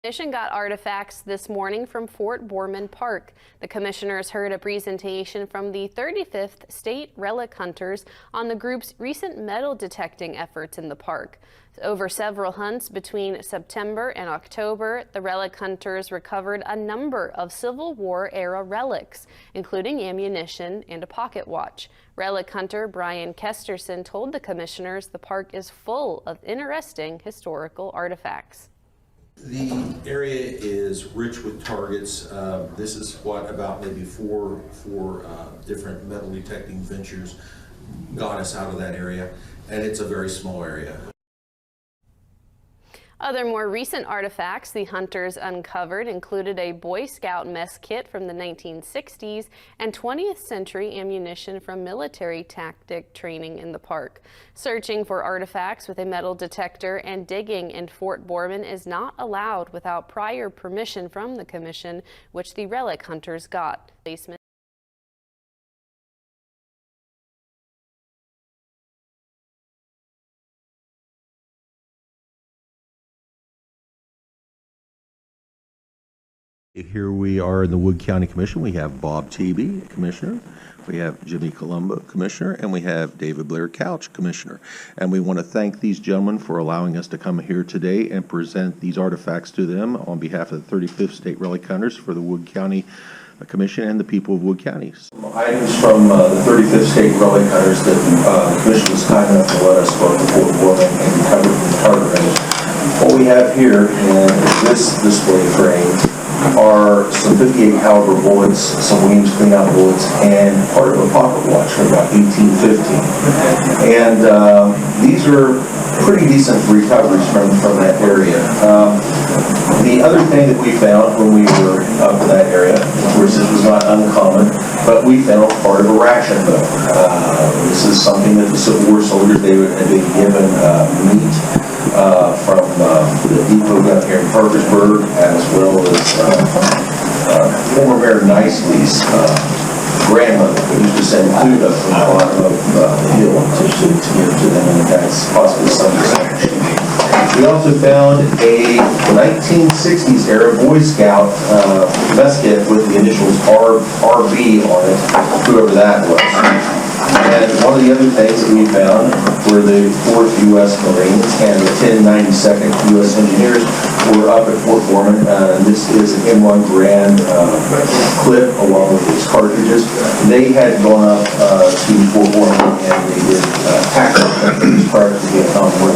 Commission got artifacts this morning from Fort Borman Park. The commissioners heard a presentation from the 35th State Relic Hunters on the group's recent metal detecting efforts in the park. Over several hunts between September and October, the Relic Hunters recovered a number of Civil War era relics, including ammunition and a pocket watch. Relic hunter Brian Kesterson told the commissioners the park is full of interesting historical artifacts. The area is rich with targets. This is what about maybe four different metal detecting ventures got us out of that area, and it's a very small area. Other more recent artifacts the hunters uncovered included a Boy Scout mess kit from the 1960s and 20th century ammunition from military tactic training in the park. Searching for artifacts with a metal detector and digging in Fort Borman is not allowed without prior permission from the commission, which the Relic hunters got. Here we are in the Wood County Commission. We have Bob Teeby, Commissioner. We have Jimmy Colombo, Commissioner, and we have David Blair Couch, Commissioner. And we want to thank these gentlemen for allowing us to come here today and present these artifacts to them on behalf of the 35th State Relic Hunters for the Wood County Commission and the people of Wood County. Items from the 35th State Relic Hunters that the Commission was kind enough to let us go to Fort Borman and recover from the target range. What we have here in this display frame are some 58 caliber bullets, some Williams cleanout bullets, and part of a pocket watch from about 1815. And these are pretty decent recoveries from that area. The other thing that we found when we were up in that area, of course this was not uncommon, but we found part of a ration book. This is something that the Civil War soldiers, they had been given meat from the depot down here in Parkersburg, as well as former Mayor Nicely's grandmother, who used to send food up from the bottom of the hill to give to them, and that's possibly something. We also found a 1960s era Boy Scout mess kit with the initials RB on it, whoever that was. And one of the other things that we found were the 4th U.S. Marines and the 1092nd U.S. Engineers were up at Fort Borman. This is an M1 Grand clip along with its cartridges. They had gone up to Fort Borman and they did tactical things prior to the Vietnam War.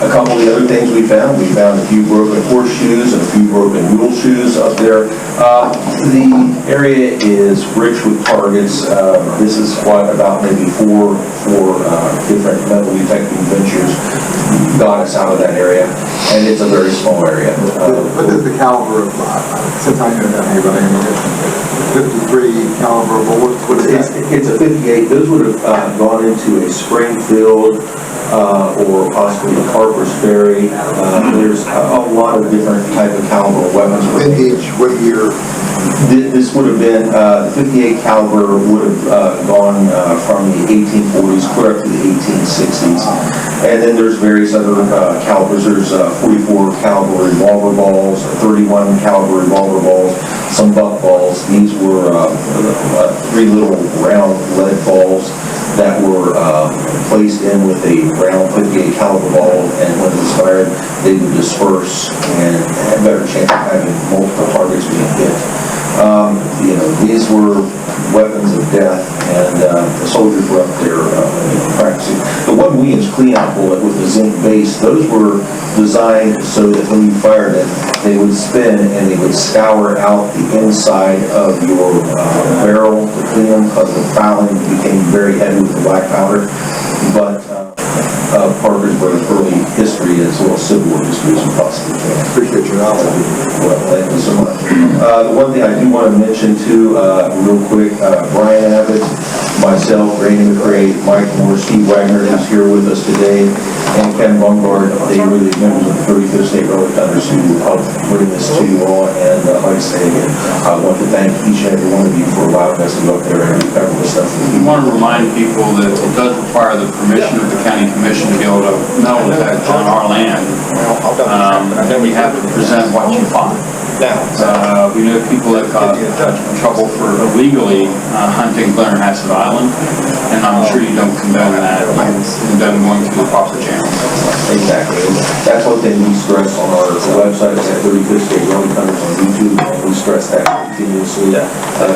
A couple of the other things we found a few broken horseshoes and a few broken mule shoes up there. The area is rich with targets. This is what about maybe four different metal detecting ventures got us out of that area, and it's a very small area. What is the caliber of, since I know that anybody, 53 caliber bullets? What is that? It's a 58. Those would have gone into a Springfield or possibly a Harper's Ferry. There's a lot of different type of caliber weapons. Vintage, what year? This would have been, the 58 caliber would have gone from the 1840s clear up to the 1860s. And then there's various other calibers. There's 44 caliber revolver balls, 31 caliber revolver balls, some buck balls. These were 3 little round lead balls that were placed in with a round 58 caliber ball, and when it was fired, they would disperse and have a better chance of having multiple targets being hit. You know, these were weapons of death, and the soldiers were up there practicing. The one Williams cleanout bullet with the zinc base, those were designed so that when you fired it, they would spin and they would scour out the inside of your barrel to clean them, because the fouling became very heavy with the black powder. But Parkersburg early history as well as Civil War history as we possibly can. Appreciate your knowledge. Well, thank you so much. The one thing I do want to mention too, real quick, Brian Abbott, myself, Randy McRae, Mike Moore, Steve Wagner is here with us today, and Ken Bungard. They were the members of the 35th State Relic Hunters who helped bring this to you all. And like I say again, I want to thank each and every one of you for allowing us to go up there and recover this stuff. something. We want to remind people that it does require the permission of the county commission to be able to metal detect on our land. And then you have to present what you find. We know people that got in trouble for illegally hunting Blennerhassett Island, and I'm sure you don't condone that. You condone going through the proper channels. Exactly. That's one thing we stress on our website at 35th State Relic Hunters on YouTube. We stress that continuously.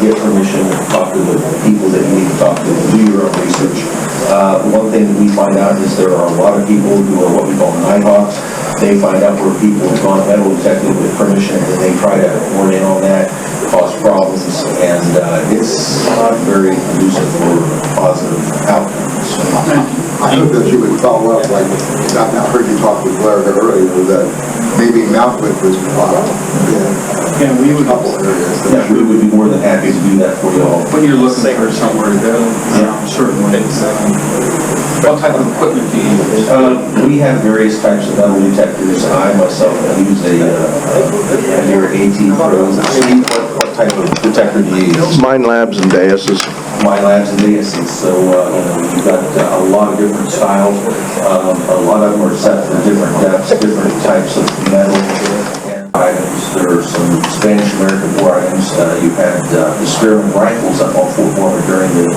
Get permission to talk to the people that you need to talk to. Do your own research. One thing that we find out is there are a lot of people who are what we call nighthawks. They find out where people have gone metal detected with permission, and they try to horn in on that, cause problems, and it's not very conducive for positive outcomes. I hope that you would follow up, like, I heard you talk with Blair earlier, that maybe Mountwood was Yeah, we would. couple areas. Yeah, we would be more than happy to do that for you all. When you're looking for somewhere to go, certainly. What type of equipment do you use? We have various types of metal detectors. I myself use a near AT Pro. Steve, what type of detector do you use? Mine Labs and Deus's. My labs and DSs. So, you've got a lot of different styles. A lot of them are set for different depths, different types of metal and items. There are some Spanish American War items. You had the spearman rifles up on Fort Warren during the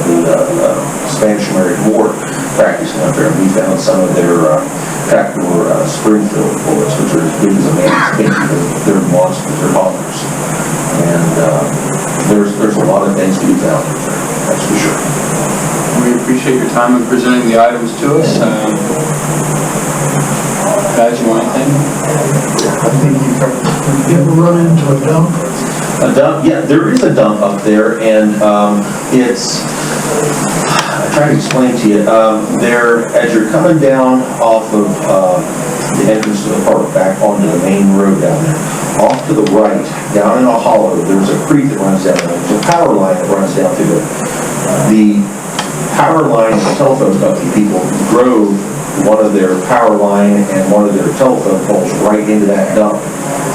Spanish American War practicing out there. We found some of their tractor Springfield bullets, which are as big as a man's pinky. They're monsters. They're bombers. And there's a lot of things to be found there. That's for sure. We appreciate your time in presenting the items to us. Guys, you want anything? I think you ever run into a dump? A dump? Yeah, there is a dump up there, and it's, I try to explain to you, there, as you're coming down off of the entrance to the park, back onto the main road down there, off to the right, down in a hollow, there's a creek that runs down there. There's a power line that runs down through there. The power line and telephone company people drove one of their power line and one of their telephone poles right into that dump.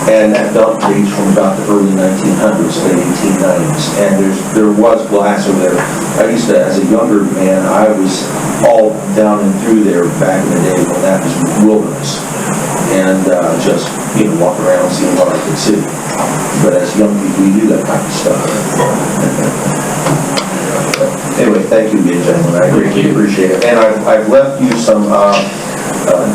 And that dump dates from about the early 1900s, late 1890s. And there was glass over there. I used to, as a younger man, I was all down and through there back in the day when that was wilderness. And just, walk around and see what I could see. But as young people, we do that kind of stuff. Anyway, thank you again, gentlemen. I greatly appreciate it. And I've left you some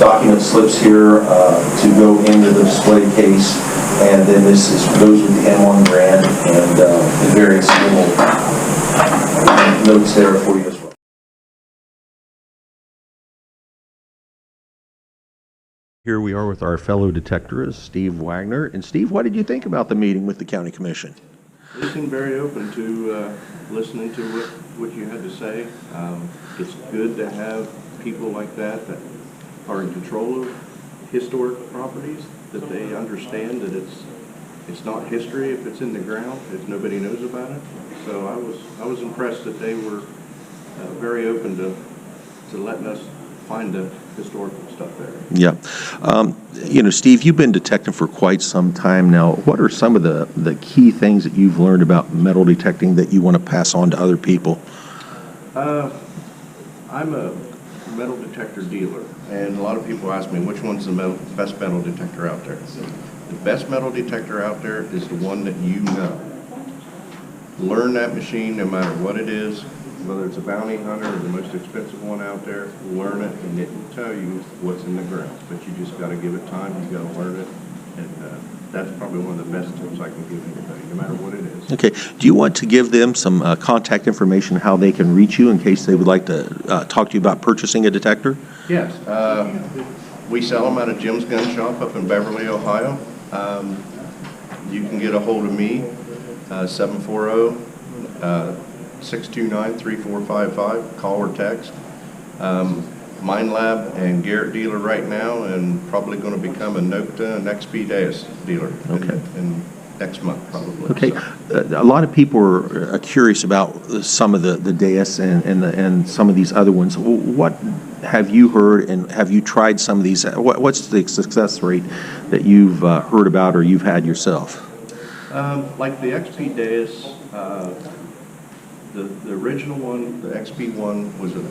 document slips here to go into the display case. And then this goes with the M1 grant and the various little notes there for you as well. Here we are with our fellow detectorist, Steve Wagner. And Steve, what did you think about the meeting with the county commission? They seemed very open to listening to what you had to say. It's good to have people like that are in control of historic properties, that they understand that it's not history if it's in the ground, if nobody knows about it. So I was impressed that they were very open to letting us find the historical stuff there. Yeah. Steve, you've been detecting for quite some time now. What are some of the key things that you've learned about metal detecting that you want to pass on to other people? I'm a metal detector dealer, and a lot of people ask me which one's the best metal detector out there. The best metal detector out there is the one that you know. Learn that machine no matter what it is, whether it's a bounty hunter or the most expensive one out there, learn it, and it will tell you what's in the ground. But you just got to give it time, you got to learn it, and that's probably one of the best tips I can give anybody, no matter what it is. Okay. Do you want to give them some contact information, how they can reach you in case they would like to talk to you about purchasing a detector? Yes. We sell them out of Jim's Gun Shop up in Beverly, Ohio. You can get a hold of me, 740-629-3455, call or text. Mine Lab and Garrett dealer right now, and probably going to become a Nocta and XP Deus dealer in next month probably. Okay. So. A lot of people are curious about some of the Deus and some of these other ones. What have you heard, and have you tried some of these? What's the success rate that you've heard about or you've had yourself? Like the XP Deus, The original one, the XP1, was a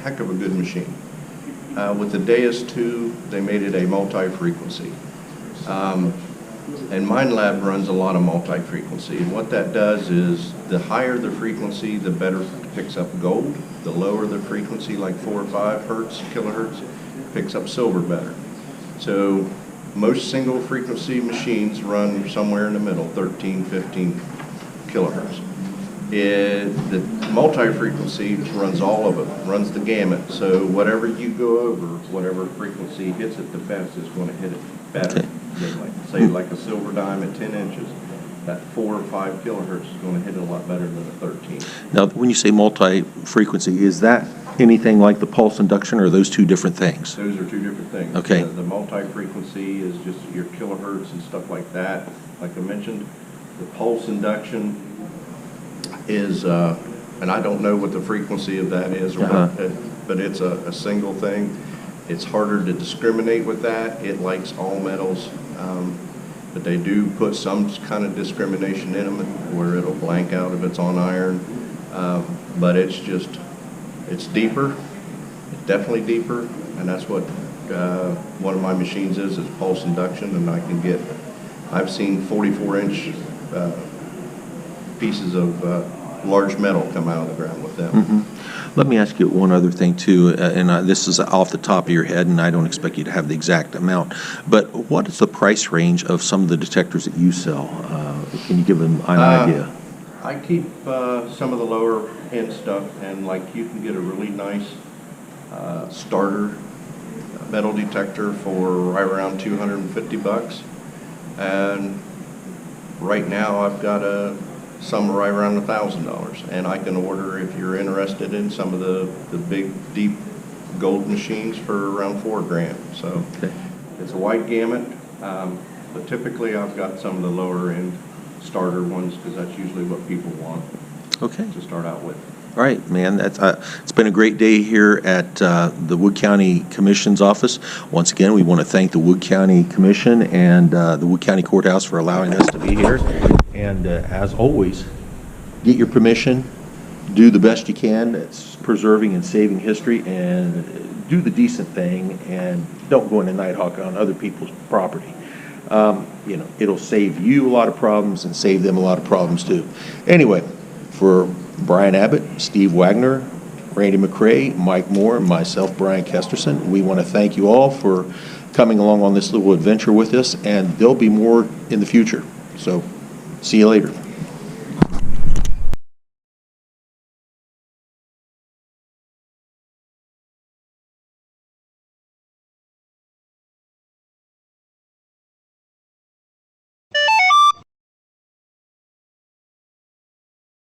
heck of a good machine. With the Deus 2, they made it a multi-frequency. And MindLab runs a lot of multi-frequency. And what that does is the higher the frequency, the better it picks up gold. The lower the frequency, like 4 or 5 kilohertz, picks up silver better. So most single frequency machines run somewhere in the middle, 13, 15 kilohertz. The multi-frequency runs all of it, runs the gamut. So whatever you go over, whatever frequency hits it the best is going to hit it better. Okay. Than like, say like a silver dime at 10 inches, that 4 or 5 kilohertz is going to hit it a lot better than a 13. Now, when you say multi-frequency, is that anything like the pulse induction, or are those two different things? Those are two different things. Okay. The multi-frequency is just your kilohertz and stuff like that. Like I mentioned, the pulse induction is, and I don't know what the frequency of that is, or what, but it's a single thing. It's harder to discriminate with that. It likes all metals, but they do put some kind of discrimination in them where it'll blank out if it's on iron. But it's deeper. It's definitely deeper, and that's what one of my machines is pulse induction, and I've seen 44-inch pieces of large metal come out of the ground with them. Mm-hmm. Let me ask you one other thing too, and this is off the top of your head, and I don't expect you to have the exact amount, but what is the price range of some of the detectors that you sell? Can you give them an idea? I keep some of the lower end stuff, and like you can get a really nice starter metal detector for right around $250, and right now I've got some right around $1,000, and I can order, if you're interested in some of the big deep gold machines, for around $4 grand. So Okay. it's a wide gamut, but typically I've got some of the lower end starter ones, because that's usually what people want Okay. to start out with. All right, man. That's it's been a great day here at the Wood County Commission's office. Once again, we want to thank the Wood County Commission and the Wood County Courthouse for allowing us to be here. And as always, get your permission, do the best you can. It's preserving and saving history, and do the decent thing, and don't go into Nighthawk on other people's property. It'll save you a lot of problems and save them a lot of problems too. Anyway, for Brian Abbott, Steve Wagner, Randy McCrae, Mike Moore, and myself, Brian Kesterson, we want to thank you all for coming along on this little adventure with us, and there'll be more in the future. So, see you later.